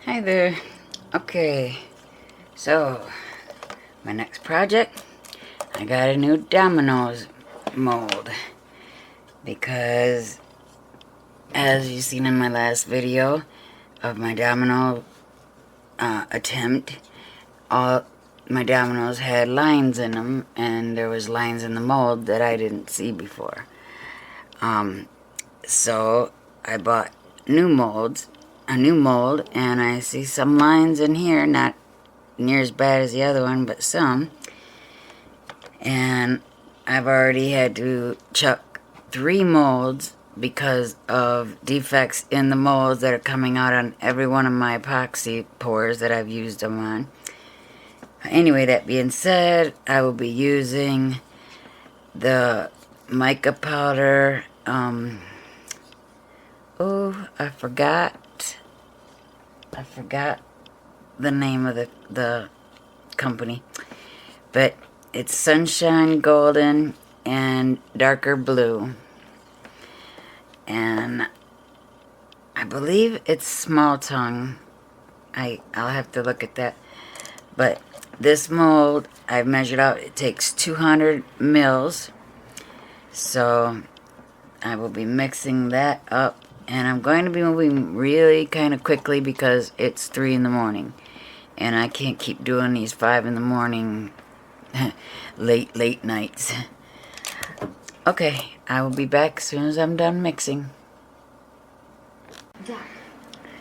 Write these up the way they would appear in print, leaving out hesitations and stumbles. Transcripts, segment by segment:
Hi there. Okay, so my next project, I got a new dominoes mold because as you've seen in my last video of my domino attempt, all my dominoes had lines in them, and there was lines in the mold that I didn't see before. So I bought new molds, a new mold, and I see some lines in here, not near as bad as the other one, but some. And I've already had to chuck 3 molds because of defects in the molds that are coming out on every one of my epoxy pours that I've used them on. Anyway, that being said, I will be using the mica powder. I forgot the name of the company, but it's Sunshine Golden and Darker Blue, and I believe it's Small Tongue. I'll have to look at that, but this mold I've measured out, it takes 200 mils, so I will be mixing that up, and I'm going to be moving really kind of quickly because it's 3 in the morning, and I can't keep doing these 5 in the morning late nights. Okay, I will be back as soon as I'm done mixing. Doc,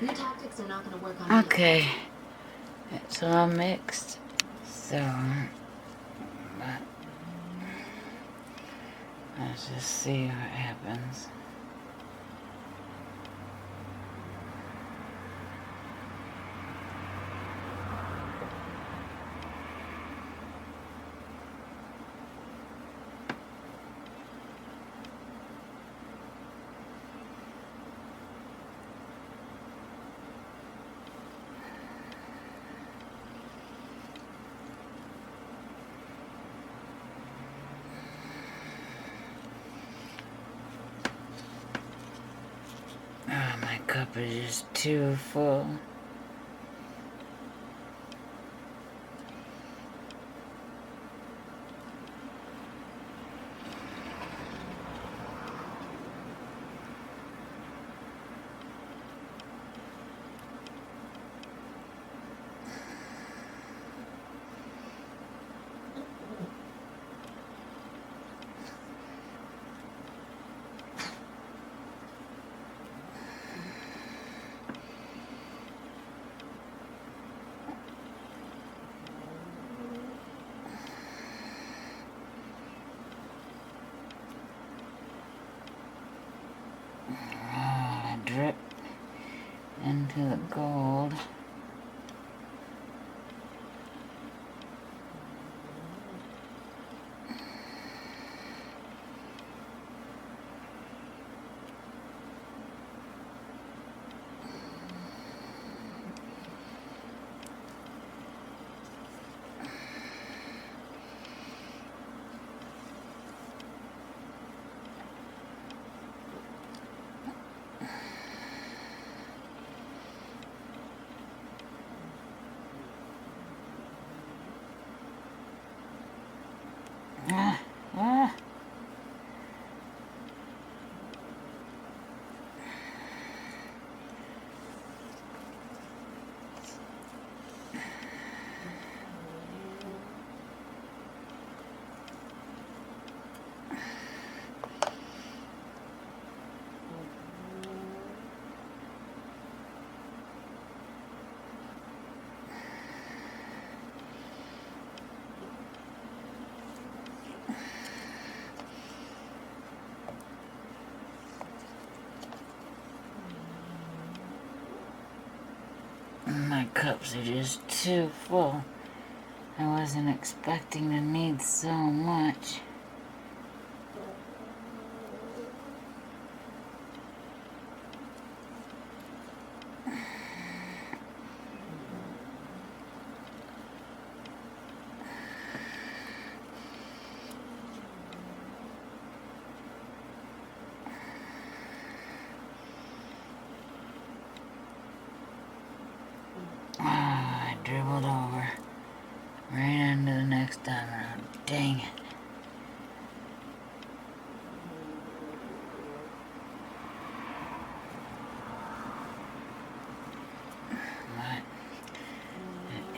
your tactics are not going to work on Okay, it's all mixed, so let's just see what happens. Oh, my cup is just too full. Drip into the gold. Ah, ah. My cups are just too full. I wasn't expecting to need so much.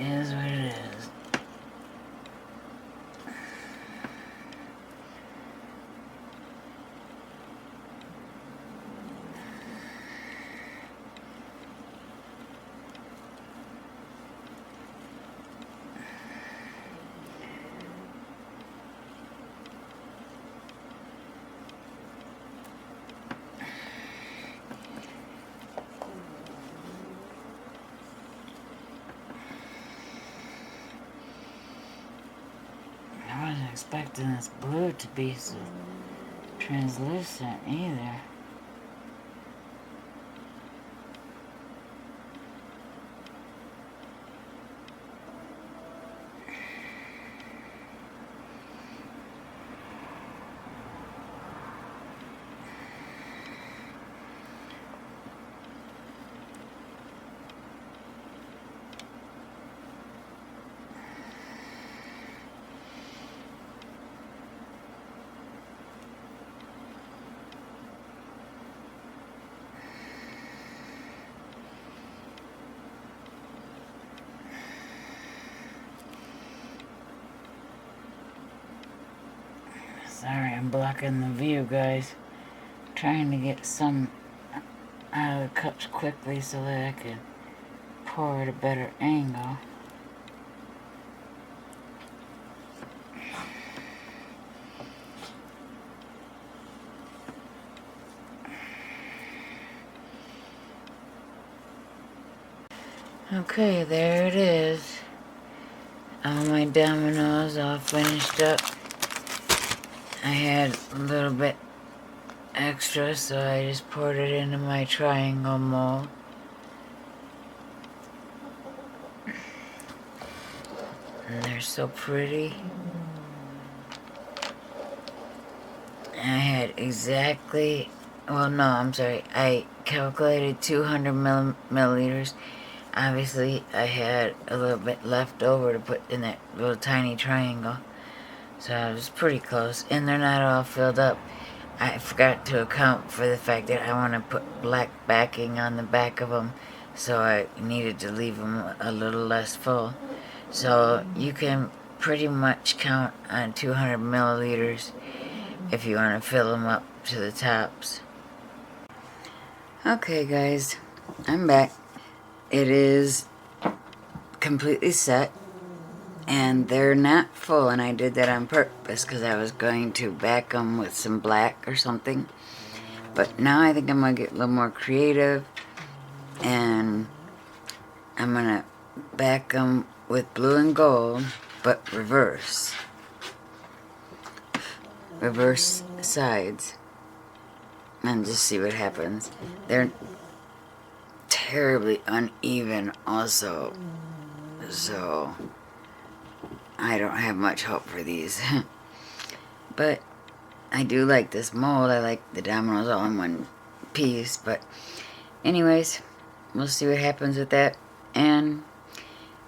is what it is. I wasn't expecting this blue to be so translucent either. Sorry, I'm blocking the view, guys. Trying to get some out of the cups quickly so that I can pour at a better angle. Okay, there it is. All my dominoes all finished up. I had a little bit extra, so I just poured it into my triangle mold. And they're so pretty. I had exactly, well, no, I'm sorry. I calculated 200 milliliters. Obviously, I had a little bit left over to put in that little tiny triangle. So I was pretty close. And they're not all filled up. I forgot to account for the fact that I want to put black backing on the back of them. So I needed to leave them a little less full. So you can pretty much count on 200 milliliters if you want to fill them up to the tops. Okay, guys, I'm back. It is completely set. And they're not full, and I did that on purpose because I was going to back them with some black or something. But now I think I'm going to get a little more creative, and I'm going to back them with blue and gold, but reverse. Reverse sides. And just see what happens. They're terribly uneven also, so I don't have much hope for these. But I do like this mold. I like the dominoes all in one piece. But anyways, we'll see what happens with that. And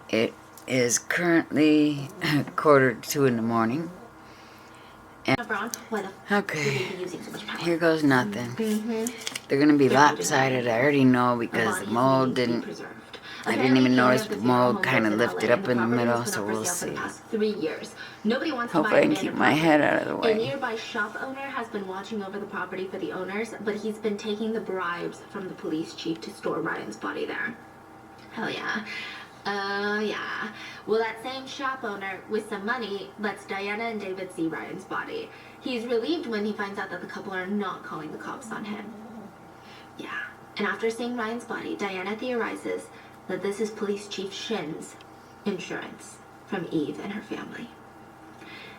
it is currently 1:45 in the morning. And okay, here goes nothing. They're going to be lopsided. I already know because the mold didn't... I didn't even notice the mold kind of lifted up in the middle, so we'll see. Hope I can keep my head out of the way. A nearby shop owner has been watching over the property for the owners, but he's been taking the bribes from the police chief to store Ryan's body there. Hell yeah. Yeah. Well, that same shop owner, with some money, lets Diana and David see Ryan's body. He's relieved when he finds out that the couple are not calling the cops on him. Yeah. And after seeing Ryan's body, Diana theorizes that this is Police Chief Shin's insurance from Eve and her family.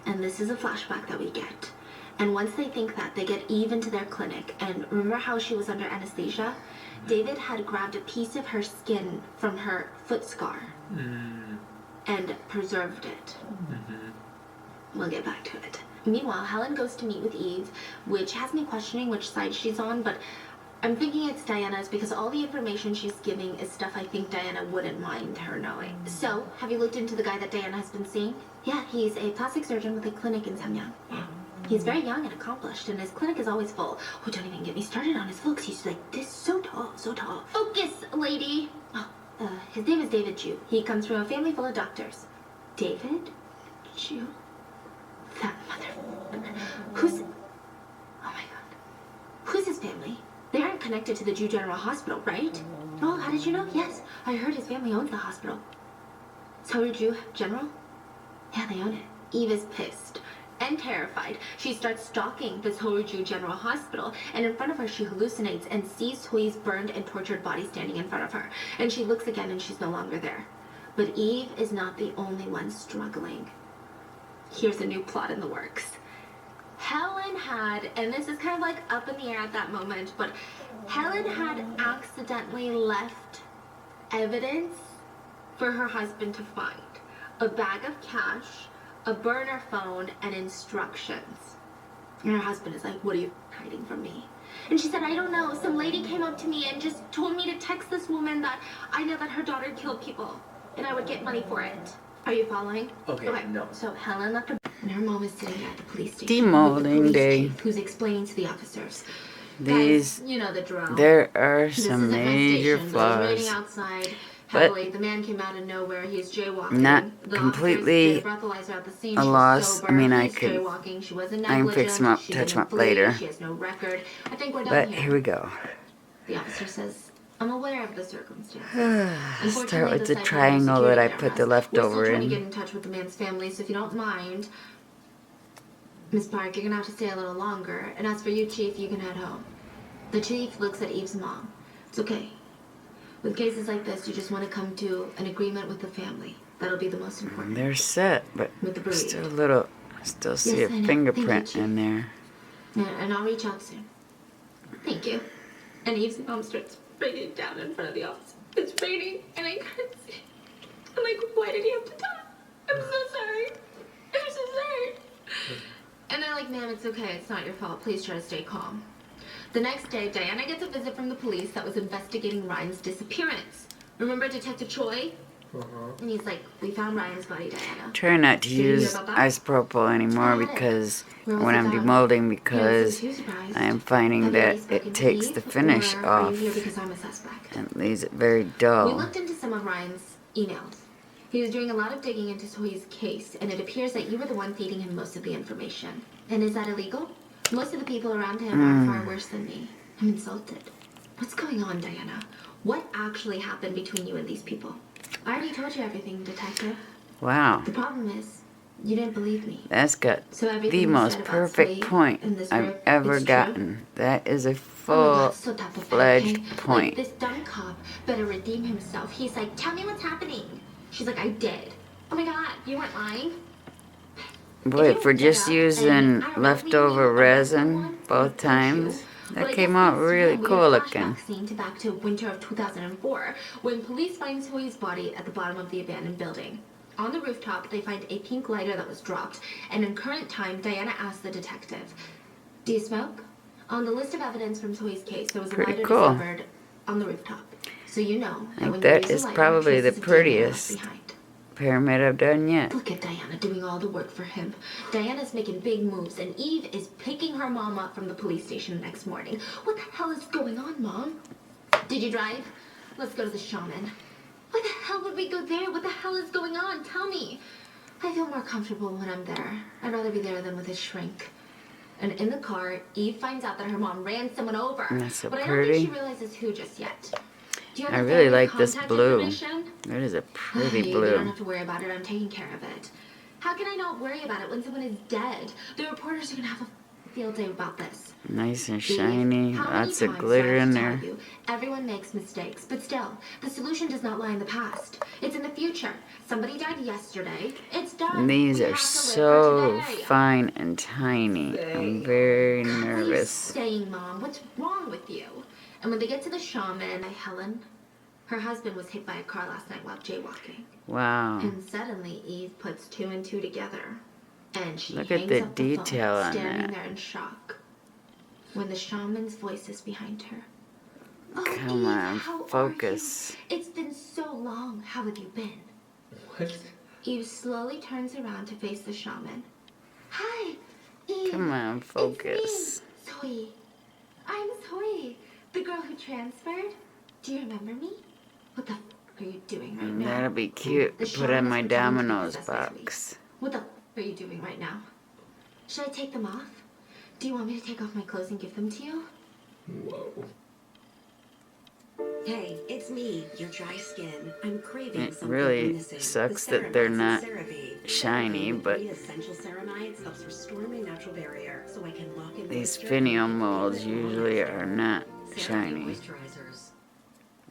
And this is a flashback that we get. And once they think that, they get Eve into their clinic. And remember how she was under anesthesia? David had grabbed a piece of her skin from her foot scar and preserved it. We'll get back to it. Meanwhile, Helen goes to meet with Eve, which has me questioning which side she's on, but I'm thinking it's Diana's because all the information she's giving is stuff I think Diana wouldn't mind her knowing. So, have you looked into the guy that Diana has been seeing? Yeah, he's a plastic surgeon with a clinic in Samyang. He's very young and accomplished, and his clinic is always full. Oh, don't even get me started on his looks. He's like this, so tall, so tall. Focus, lady! Oh, His name is David Jew. He comes from a family full of doctors. David Jew? That mother... Who's... Oh my god. Who's his family? They aren't connected to the Jew General Hospital, right? Oh, how did you know? Yes, I heard his family owns the hospital. So Jew General? Yeah, they own it. Eve is pissed and terrified. She starts stalking this Jew General Hospital, and in front of her she hallucinates and sees Hui's burned and tortured body standing in front of her. And she looks again and she's no longer there. But Eve is not the only one struggling. Here's a new plot in the works. Helen had, and this is kind of like up in the air at that moment, but Helen had accidentally left evidence for her husband to find. A bag of cash, a burner phone, and instructions. And her husband is like, what are you hiding from me? And she said, I don't know. Some lady came up to me and just told me to text this woman that I know that her daughter killed people and I would get money for it. Are you following? Okay, no. So Helen left her, and her mom is sitting at the police station. Demolding with the police day. chief, who's explaining to the officers. These, Guys, you know the drill. there are This some isn't my major station, but I was waiting flaws. outside. But Heavily, the man came out of nowhere. He's jaywalking. Not The completely officers did breathalyzer at the scene. a She's loss. sober. I mean, I He's could- jaywalking. She wasn't I can fix him negligent. up, She touch him didn't up flee. later. She has no record. I think we're done But here. here we go. The officer says, I'm aware of the circumstances. Start with the this triangle that I security put the arrest. leftover We're still trying to in. get in touch with the man's family, so if you don't mind, Miss Park, you're gonna have to stay a little longer. And as for you, Chief, you can head home. The chief looks at Eve's mom. It's okay. With cases like this, you just want to come to an agreement with the family. That'll be the most important. They're set, but With the breed. still a little, still see Yes, a I know. fingerprint Thank you, in there. And I'll reach out soon. Thank you. And Eve's mom starts breaking down in front of the office. It's raining, and I can't see. I'm like, why did he have to die? I'm so sorry. I'm so sorry. And they're like, ma'am, it's okay. It's not your fault. Please try to stay calm. The next day, Diana gets a visit from the police that was investigating Ryan's disappearance. Remember Detective Choi? And he's like, we found Ryan's body, Diana. Try not to Did you hear use about that? isopropyl anymore I had it. because Where was when it I'm found? demolding, He because wasn't too surprised. I am finding Have you that already spoken it to takes Eve, the finish or off Are you here because I'm a suspect? and leaves it very We dull. looked into some of Ryan's emails. He was doing a lot of digging into Sohi's case, and it appears that you were the one feeding him most of the information. And is that illegal? Most of the people around him are far worse than me. I'm insulted. What's going on, Diana? What actually happened between you and these people? I already told you everything, Detective. Wow, The problem is, you didn't believe me. that's got So everything the you most said about perfect Sohi point in this I've group, ever it's true? gotten. That is a Oh my God, so full-fledged okay? Like, point. this dumb cop better redeem himself. He's like, tell me what's happening. She's like, I did. Oh my God, you weren't lying? Boy, for just and using I don't know, leftover maybe arrest resin someone both or times, you. But that I came guess out this really time we cool had a looking. flashback scene to back to winter of 2004, when police find Sohi's body at the bottom of the abandoned building. On the rooftop, they find a pink lighter that was dropped, and in current time, Diana asks the detective, do you smoke? On the list of evidence from Sohi's case, there was a Pretty lighter cool. discovered on the rooftop. So you know that Like when that you use is a lighter, probably the traces of DNA are left prettiest behind. pyramid I've done yet. Look at Diana doing all the work for him. Diana's making big moves, and Eve is picking her mom up from the police station the next morning. What the hell is going on, Mom? Did you drive? Let's go to the shaman. Why the hell would we go there? What the hell is going on? Tell me. I feel more comfortable when I'm there. I'd rather be there than with a shrink. And in the car, Eve finds out that her mom ran someone over. That's so but I don't pretty. think she realizes who just yet. Do you have I the really family like this contact blue. information? That is a pretty You don't blue. have to worry about it. I'm taking care of it. How can I not worry about it when someone is dead? The reporters are gonna have a field day about this. Nice and Steve, shiny, how lots many of times glitter do I have in to tell there. you? Everyone makes mistakes, but still, the solution does not lie in the past. It's in the future. Somebody died yesterday. It's done. And these We are have to live so for today. fine and tiny. I'm very What are you nervous. saying, Mom? What's wrong with you? And when they get to the shaman, Helen, her husband was hit by a car last night while jaywalking. Wow. And suddenly Eve puts two and two together. And she Look at hangs the up the detail phone, on standing that. there in shock. When the shaman's voice is behind her. Oh, Come Eve, on, how are focus. you? It's been so long. How have you been? What? Eve slowly turns around to face the shaman. Hi, Eve. Come on, focus. It's me, Sohi. I'm Sohi, the girl who transferred. Do you remember me? What the are you doing right now? That'll be cute The to put in shaman my is pretending to be Domino's possessed by box. What the are you doing right now? Should I take them off? Do you want me to take off my clothes and give them to you? Whoa. Hey, it's me, your dry skin. I'm craving It something really missing. sucks The that they're ceramides not and CeraVe. shiny, but Three essential ceramides helps restore my natural barrier, so I can lock in these moisture finial and molds feel it long usually after. are not CeraVe shiny. moisturizers.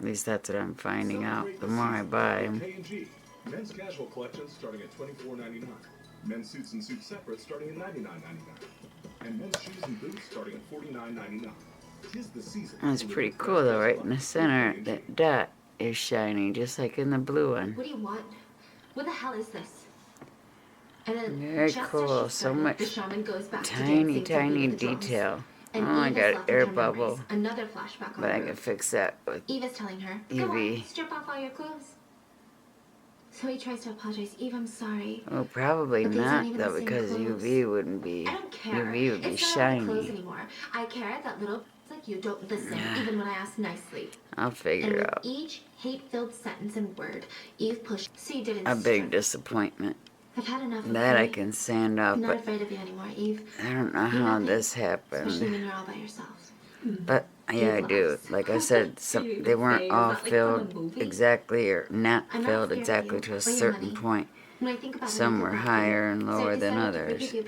At least that's what I'm finding out the more I buy them. K&G. Men's casual collection starting at $24.99. Men's suits and suit separates starting at $99.99. And men's shoes and boots starting at $49.99. 'Tis the season. That's pretty cool though, right in the center, that dot is shiny, just like in the blue one. What do you want? What the hell is this? And then Very just as cool, she so said it, much the shaman goes back to tiny, dancing to tiny beat the drums. detail. And Oh, I Eve got is an left air with her memories. bubble, Another flashback on but I the can roof. fix that with Eve is telling her, go on, UV. strip off all your clothes. So he tries to apologize. Eve, I'm sorry. Oh, probably But these aren't not even though, the same because clothes. UV wouldn't be. I don't care. UV would be It's not about the clothes shiny. anymore. I care that little like you don't listen, even when I ask nicely. I'll And figure with it out. each hate-filled sentence and word, Eve pushed. So you didn't A big strip. disappointment. I've had enough of That I Chloe. can sand I'm up, not but afraid of you anymore, Eve. I don't know You're how nothing, this especially happened. when you're all by yourself. But yeah, I Eve do. laughs. Like I said, You they weren't say, all is that like from a filled movie? exactly, or not I'm not filled scared of exactly you to a or your certain money. point. When I think about it, I Some go were back to higher you. and So I lower than decided to forgive others. you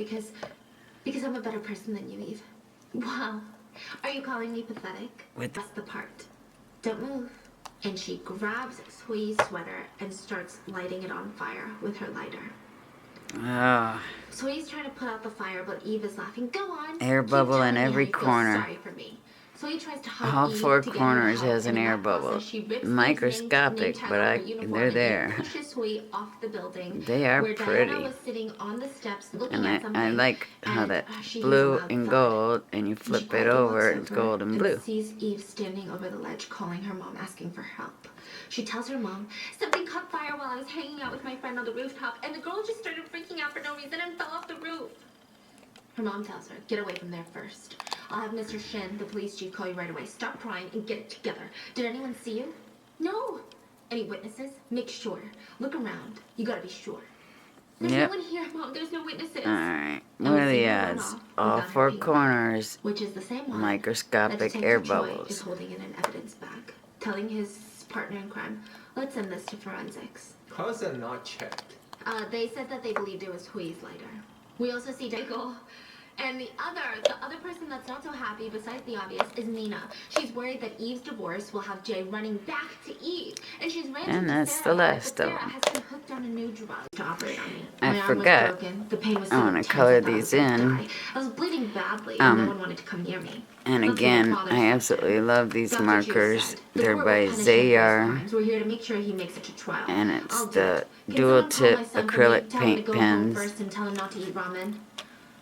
because I'm a better person than you, Eve. Wow. Are you calling me pathetic? That's the part. Don't move. And she grabs Swee's sweater and starts lighting it on fire with her lighter. Ah, Swee's trying to put out the fire, but Eve is laughing. Go on. Air Keep bubble telling in me how every you feel corner. sorry for me. Sweet tries to hug all Eve four to get her to corners help, has an and in air that bubble. process, she rips Eve's Microscopic, name tag but off her uniform, they're and there. Eve pushes Sweet off the building. They are where pretty. Diana was sitting on the steps looking And at something. I like how and that she hears a blue loud and thud. gold, and you And she flip it quietly over, walks it's gold and and blue. sees Eve standing over the ledge, calling her mom, asking for help. She tells her mom, something caught fire while I was hanging out with my friend on the rooftop, and the girl just started freaking out for no reason and fell off the roof. Her mom tells her, get away from there first. I'll have Mr. Shin, the police chief, call you right away. Stop crying and get it together. Did anyone see you? No. Any witnesses? Make sure. Look around. You gotta be sure. There's Yep. no one here, Mom. There's no witnesses. Alright, And what we are see the her run odds? off All without her four being corners, which is the same one that microscopic Detective air Choi is bubbles. holding in an evidence bag, telling his partner in crime, let's send this to forensics. How is that not checked? They said that they believed it was Hui's lighter. We also see Dago. And the other person that's not so happy, besides the obvious, is Mina. She's worried that Eve's divorce will have Jay running back to Eve. And she's ranting And to that's Sarah the about it, last but of Sarah them. has been hooked on a new drug to operate on me. I My arm forgot. was broken. The pain was I so wanna intense color I thought I these was gonna in. die. I was bleeding badly and no one wanted to come near me. And That's what my again, father I said. absolutely love these Dr. Chu markers. said, "The They're court will by punish him for his Zayar, crimes. We're here to make sure he makes it to trial. and it's I'll do the it. Can dual someone call tip my son for me? acrylic Tell him to paint go home pens. first and tell him not to eat ramen.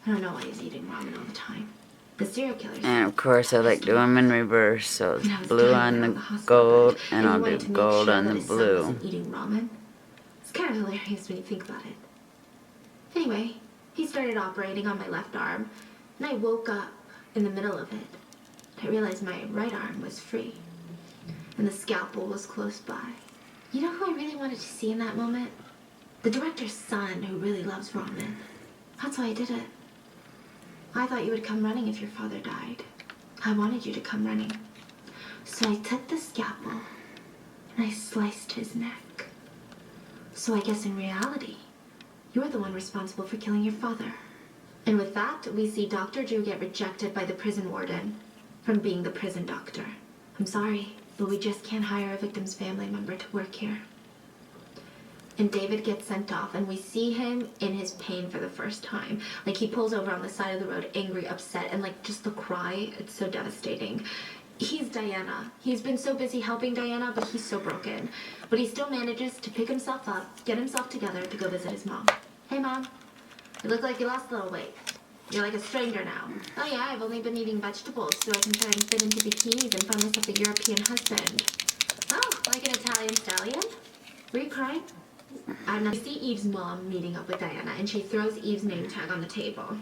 I don't know why he's eating ramen all the time. The serial killers. And of course, I like doing them in reverse, so it's When I was blue dying on around the hospital gold, bed, and he I'll wanted do to make gold sure on that the his son blue. wasn't eating ramen. It's kind of hilarious when you think about it. Anyway, he started operating on my left arm, and I woke up in the middle of it. I realized my right arm was free, and the scalpel was close by. You know who I really wanted to see in that moment? The director's son, who really loves ramen. That's why I did it. I thought you would come running if your father died. I wanted you to come running. So I took the scalpel and I sliced his neck. So I guess in reality, you're the one responsible for killing your father. And with that, we see Dr. Drew get rejected by the prison warden from being the prison doctor. I'm sorry, but we just can't hire a victim's family member to work here. And David gets sent off, and we see him in his pain for the first time. Like, he pulls over on the side of the road, angry, upset, and, like, just the cry, it's so devastating. He's Diana. He's been so busy helping Diana, but he's so broken. But he still manages to pick himself up, get himself together to go visit his mom. Hey, Mom. You look like you lost a little weight. You're like a stranger now. Oh, yeah, I've only been eating vegetables so I can try and fit into bikinis and find myself a European husband. Oh, like an Italian stallion? Were you crying? I don't know. You see Eve's mom meeting up with Diana, and she throws Eve's name tag on the table.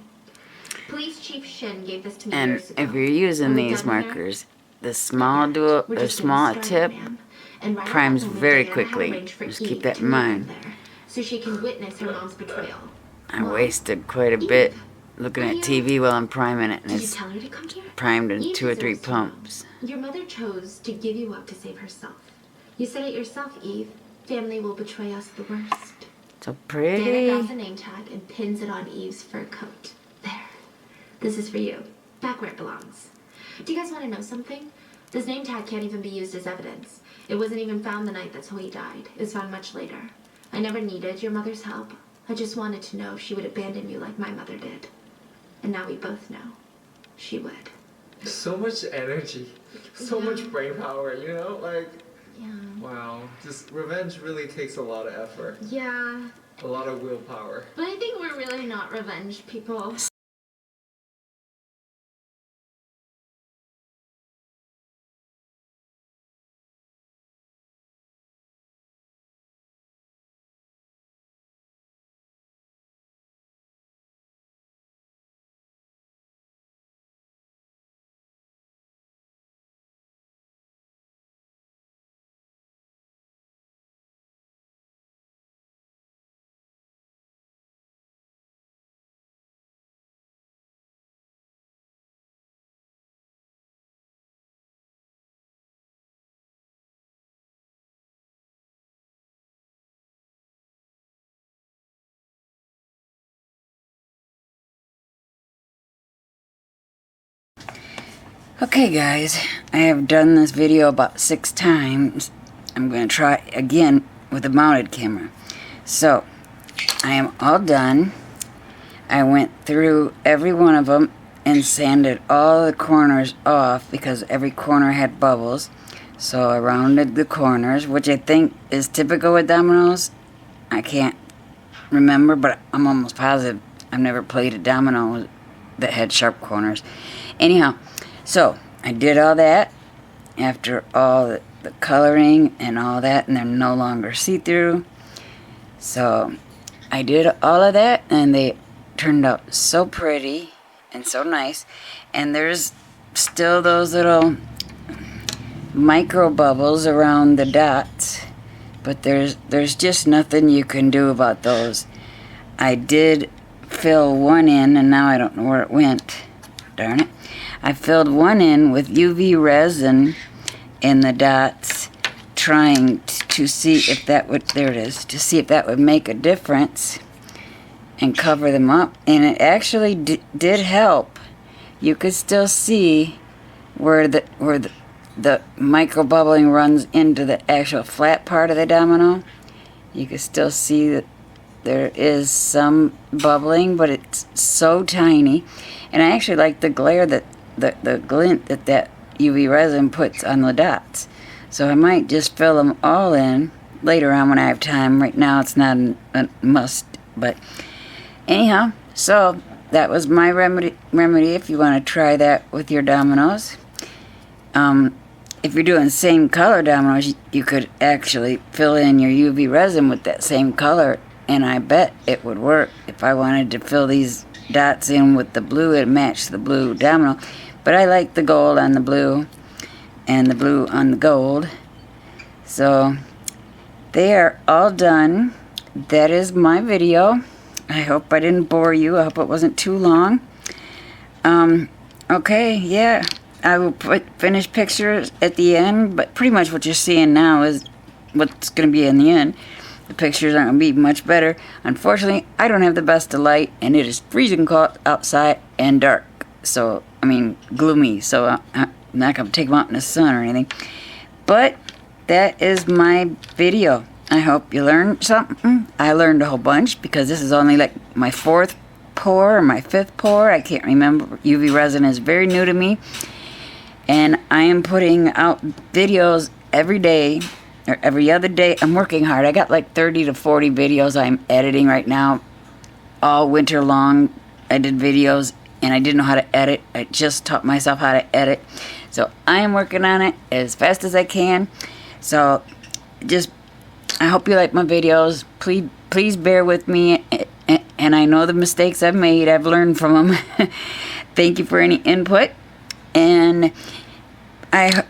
Police Chief Shin gave this to me And years ago. if you're using Are we these done here? markers, the small dual We're or just getting small started, tip ma'am. and right at primes that moment, very Diana had quickly. arranged for Just Eve keep that to in meet mind. them there, so she can witness her mom's betrayal. I Well, wasted quite a Eve, bit looking are at you- TV while I'm priming it, and Did you it's tell her to come here? primed in Eve 2 or 3 deserves to know. pumps. Your mother chose to give you up to save herself. You said it yourself, Eve. Family will betray us the worst. So Dana pretty. grabs a name tag and pins it on Eve's fur coat. There. This is for you. Back where it belongs. Do you guys want to know something? This name tag can't even be used as evidence. It wasn't even found the night that Zoe died. It was found much later. I never needed your mother's help. I just wanted to know if she would abandon you like my mother did. And now we both know. She would. So much energy, so much brain power, you know? Like, Yeah. wow. Just revenge really takes a lot of effort, Yeah. a lot of willpower. But I think we're really not revenge people. Okay guys, I have done this video about 6 times. I'm going to try again with a mounted camera. So, I am all done. I went through every one of them and sanded all the corners off because every corner had bubbles. So I rounded the corners, which I think is typical with dominoes. I can't remember, but I'm almost positive I've never played a domino that had sharp corners. Anyhow, so I did all that after all the coloring and all that, and they're no longer see-through. So I did all of that, and they turned out so pretty and so nice. And there's still those little micro bubbles around the dots, but there's just nothing you can do about those. I did fill one in, and now I don't know where it went. Darn it. I filled one in with UV resin in the dots, trying to see if that would, there it is, to see if that would make a difference and cover them up. And it actually did help. You could still see where the micro bubbling runs into the actual flat part of the domino. You can still see that there is some bubbling, but it's so tiny. And I actually like the glare that the glint that UV resin puts on the dots. So I might just fill them all in later on when I have time. Right now it's not a must. But anyhow, so that was my remedy if you want to try that with your dominoes. If you're doing same color dominoes, you could actually fill in your UV resin with that same color, and I bet it would work. If I wanted to fill these dots in with the blue, it matched the blue domino. But I like the gold on the blue and the blue on the gold. So they are all done. That is my video. I hope I didn't bore you. I hope it wasn't too long. Okay, yeah. I will put finished pictures at the end, but pretty much what you're seeing now is what's going to be in the end. The pictures aren't going to be much better. Unfortunately, I don't have the best of light, and it is freezing cold outside and dark. So, I mean, gloomy. So I'm not going to take them out in the sun or anything. But that is my video. I hope you learned something. I learned a whole bunch because this is only like my 4th pour or my 5th pour. I can't remember. UV resin is very new to me. And I am putting out videos every day or every other day. I'm working hard. I got like 30 to 40 videos I'm editing right now. All winter long I did videos and I didn't know how to edit. I just taught myself how to edit. So I am working on it as fast as I can. So just, I hope you like my videos. Please bear with me. And I know the mistakes I've made. I've learned from them. Thank you for any input. And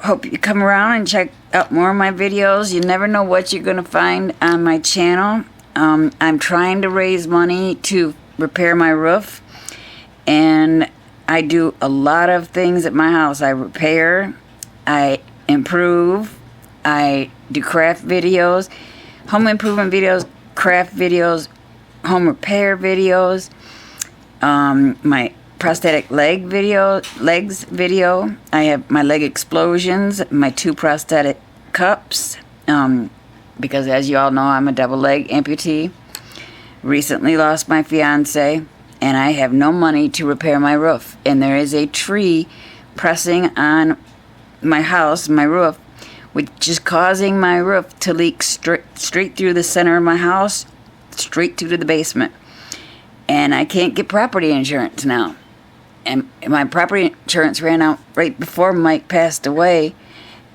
hope you come around and check out more of my videos. You never know what you're going to find on my channel. I'm trying to raise money to repair my roof. And I do a lot of things at my house. I repair, I improve, I do craft videos, home improvement videos, craft videos, home repair videos, my prosthetic legs video. I have my leg explosions, my 2 prosthetic cups, because as you all know, I'm a double leg amputee. Recently lost my fiance, and I have no money to repair my roof. And there is a tree pressing on my house, my roof, which is causing my roof to leak straight through the center of my house, straight through to the basement. And I can't get property insurance now. And my property insurance ran out right before Mike passed away,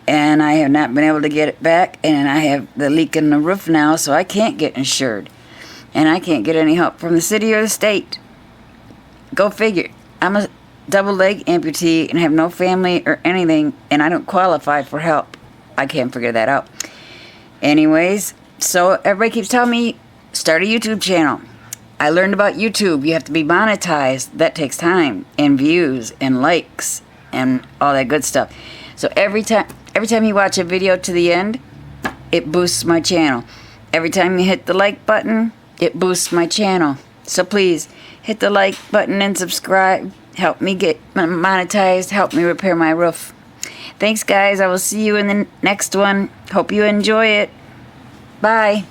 and I have not been able to get it back, and I have the leak in the roof now, so I can't get insured. And I can't get any help from the city or the state. Go figure. I'm a double leg amputee and have no family or anything, and I don't qualify for help. I can't figure that out. Anyways, so everybody keeps telling me, start a YouTube channel. I learned about YouTube. You have to be monetized. That takes time and views and likes and all that good stuff. So every time you watch a video to the end, it boosts my channel. Every time you hit the like button, it boosts my channel. So please hit the like button and subscribe. Help me get monetized. Help me repair my roof. Thanks, guys. I will see you in the next one. Hope you enjoy it. Bye.